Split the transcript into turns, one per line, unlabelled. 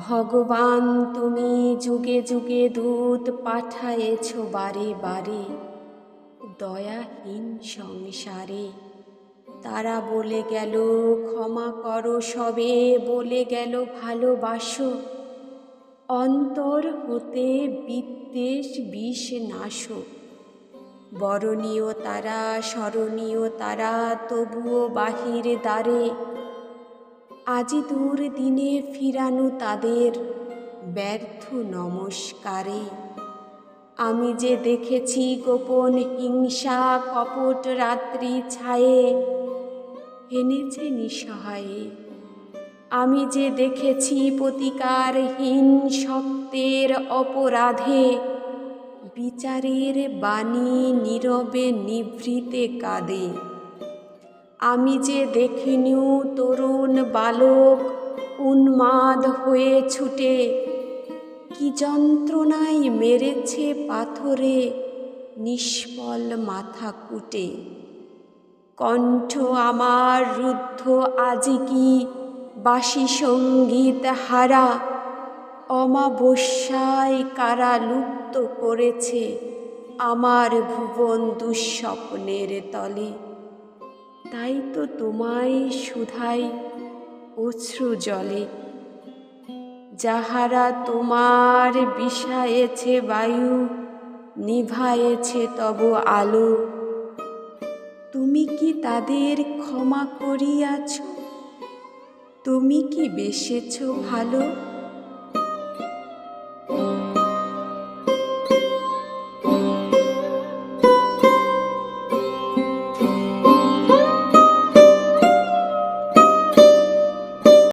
ভগবান তুমি যুগে যুগে দূত পাঠায়েছ বারে বারে দয়াহীন সংসারে। তারা বলে গেল ক্ষমা করো সবে, বলে গেল ভালোবাসো, অন্তর হতে বিদ্বেষ বিষ নাশো। বরণীয় তারা স্মরণীয় তারা তবুও বাহির দ্বারে, আজি দূর দিনে ফিরানো তাদের ব্যর্থ নমস্কারে। আমি যে দেখেছি গোপন হিংসা কপট রাত্রি ছায়ে হেনেছে নিঃসহায়ে। আমি যে দেখেছি প্রতিকারহীন শক্তের অপরাধে বিচারের বাণী নীরবে নিভৃতে কাঁদে। আমি যে দেখিনু তরুণ বালক উন্মাদ হয়ে ছুটে কি যন্ত্রণায় মেরেছে পাথরে নিষ্ফল মাথা কুটে। কণ্ঠ আমার রুদ্ধ আজি কি বাসি সঙ্গীত হারা, অমাবস্যায় কারা লুপ্ত করেছে আমার ভুবন দুঃস্বপ্নের তলে। তাই তো তোমায় শুধাই অশ্রু জলে, যাহারা তোমার বিষায়েছে বায়ু নিভায়েছে তব আলো। তুমি কি তাদের ক্ষমা করিয়াছ? তুমি কি বেসেছ ভালো?